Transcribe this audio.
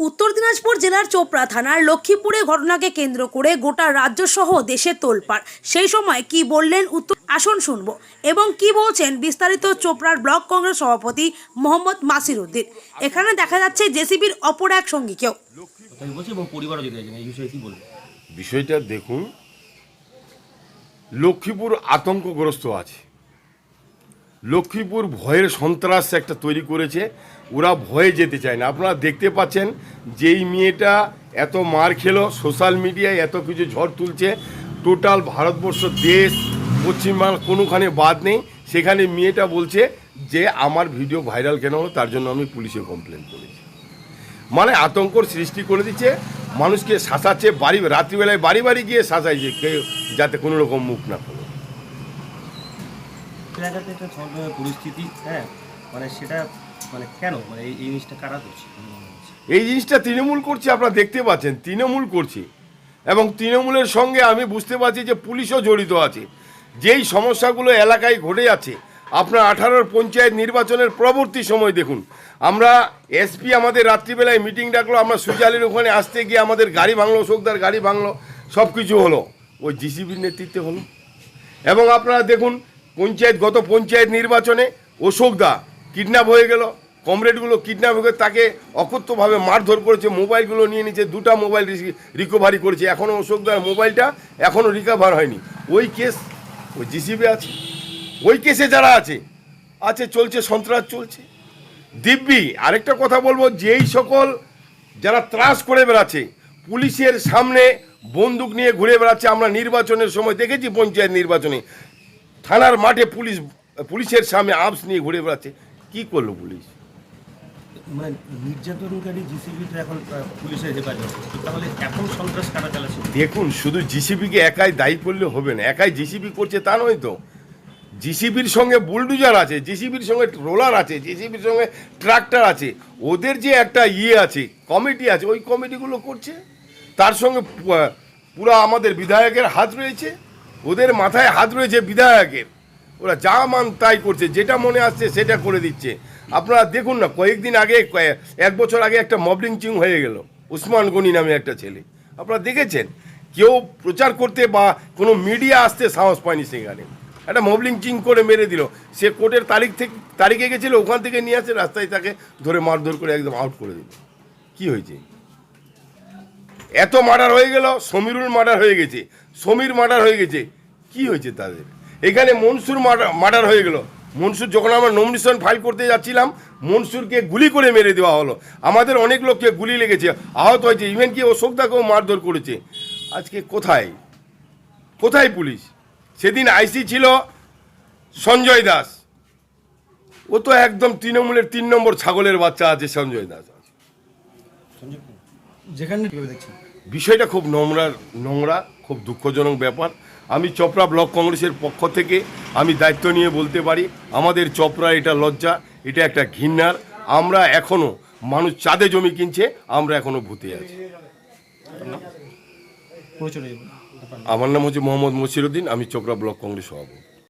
উত্তর দিনাজপুর জেলার চোপড়া থানার লক্ষ্মীপুরে ঘটনাকে কেন্দ্র করে গোটা রাজ্য সহ দেশে তোলপাড়। সেই সময় কি বললেন আসুন শুনবো এবং কি বলছেন বিস্তারিত চোপড়ার ব্লক কংগ্রেস সভাপতি মোহাম্মদ মাসির উদ্দিন। এখানে দেখা যাচ্ছে জেসিবির অপর এক সঙ্গীকেও। বিষয়টা দেখুন, লক্ষ্মীপুর আতঙ্কগ্রস্ত আছে। লক্ষ্মীপুর ভয়ের সন্ত্রাস একটা তৈরি করেছে, ওরা ভয়ে যেতে চায় না। আপনারা দেখতে পাচ্ছেন যেই মেয়েটা এত মার খেলো, সোশ্যাল মিডিয়ায় এত কিছু ঝড় তুলছে, টোটাল ভারতবর্ষ দেশ পশ্চিমবাংলা কোনোখানে বাদ নেই। সেখানে মেয়েটা বলছে যে আমার ভিডিও ভাইরাল কেন হলো, তার জন্য আমি পুলিশে কমপ্লেন করেছি। মানে আতঙ্কর সৃষ্টি করে দিচ্ছে, মানুষকে শাসাচ্ছে, রাত্রিবেলায় বাড়ি বাড়ি গিয়ে শাসাইছে কেউ যাতে কোনো রকম মুখ না করে। জায়গাতে একটা পরিস্থিতি, হ্যাঁ, মানে সেটা মানে কেন, মানে এই জিনিসটা কারা করছে? এই জিনিসটা তৃণমূল করছে, আপনারা দেখতে পাচ্ছেন তৃণমূল করছে। এবং তৃণমূলের সঙ্গে আমি বুঝতে পারছি যে পুলিশও জড়িত আছে। যেই সমস্যাগুলো এলাকায় ঘটে যাচ্ছে, আপনার 18 পঞ্চায়েত নির্বাচনের পরবর্তী সময় দেখুন, আমরা এসপি আমাদের রাত্রিবেলায় মিটিং ডাকলো, আমরা সুজালের ওখানে আসতে গিয়ে আমাদের গাড়ি ভাঙলো, অশোকদার গাড়ি ভাঙলো, সব কিছু হলো ওই জিসিবির নেতৃত্বে হলো। এবং আপনারা দেখুন গত পঞ্চায়েত নির্বাচনে অশোকদা কিডন্যাপ হয়ে গেল, কমরেডগুলো কিডন্যাপ হয়ে তাকে অকথ্যভাবে মারধর করেছে, মোবাইলগুলো নিয়ে নিচ্ছে, 2টা মোবাইল রিকভারি করেছে। এখনও অশোকদার মোবাইলটা এখনও রিকভার হয়নি। ওই কেস ওই জিসিবি আছে, ওই কেসে যারা আছে চলছে, সন্ত্রাস চলছে দিব্যি। আরেকটা কথা বলবো, যেই সকল যারা ত্রাস করে বেড়াচ্ছে, পুলিশের সামনে বন্দুক নিয়ে ঘুরে বেড়াচ্ছে, আমরা নির্বাচনের সময় দেখেছি পঞ্চায়েত নির্বাচনে থানার মাঠে পুলিশের সামনে আর্মস নিয়ে ঘুরে বেড়াচ্ছে। কি করলো পুলিশ? মানে নির্যাতনকারী জিসিবিটা এখন পুলিশের হেফাজত, তাহলে এখন সন্ত্রাস কারা চালাচ্ছে? দেখুন, শুধু জিসিবিকে একাই দায়ী করলে হবে না। একাই জিসিবি করছে তা নয় তো, জিসিবির সঙ্গে বুলডুজার আছে, জিসিবির সঙ্গে রোলার আছে, জিসিবির সঙ্গে ট্রাক্টর আছে, ওদের যে একটা আছে, কমিটি আছে, ওই কমিটিগুলো করছে। তার সঙ্গে পুরো আমাদের বিধায়কের হাত রয়েছে, ওদের মাথায় হাত রয়েছে বিধায়কের। ওরা যা মান তাই করছে, যেটা মনে আসছে সেটা করে দিচ্ছে। আপনারা দেখুন না, কয়েকদিন আগে 1 বছর আগে একটা মবলিং চিং হয়ে গেল, উসমান গনি নামে একটা ছেলে, আপনারা দেখেছেন। কেউ প্রচার করতে বা কোনো মিডিয়া আসতে সাহস পায়নি, সেখানে একটা মবলিং চিং করে মেরে দিল। সে কোর্টের তারিখে গেছিল, ওখান থেকে নিয়ে আসে, রাস্তায় তাকে ধরে মারধর করে একদম আউট করে দিল। কি হয়েছে? এত মার্ডার হয়ে গেল, সমীরুল মার্ডার হয়ে গেছে, সমীর মার্ডার হয়ে গেছে, কি হয়েছে তাদের? এখানে মনসুর মার্ডার হয়ে গেল। মনসুর, যখন আমরা নমিনেশন ফাইল করতে যাচ্ছিলাম, মনসুরকে গুলি করে মেরে দেওয়া হলো। আমাদের অনেক লোককে গুলি লেগেছে, আহত হয়েছে, ইভেন কি অশোকদাকেও মারধর করেছে। আজকে কোথায় পুলিশ? সেদিন আইসি ছিল সঞ্জয় দাস, ও তো একদম তৃণমূলের 3 নম্বর ছাগলের বাচ্চা আছে সঞ্জয় দাস। যেখানে বিষয়টা খুব নোংরা, খুব দুঃখজনক ব্যাপার। আমি চোপড়া ব্লক কংগ্রেসের পক্ষ থেকে আমি দায়িত্ব নিয়ে বলতে পারি, আমাদের চোপড়া এটা লজ্জা, এটা একটা ঘৃণার। আমরা এখনও মানুষ চাঁদে জমি কিনছে, আমরা এখনও ভূতে আছি। আমার নাম হচ্ছে মোহাম্মদ মসির উদ্দিন, আমি চোপড়া ব্লক কংগ্রেস সভাপতি।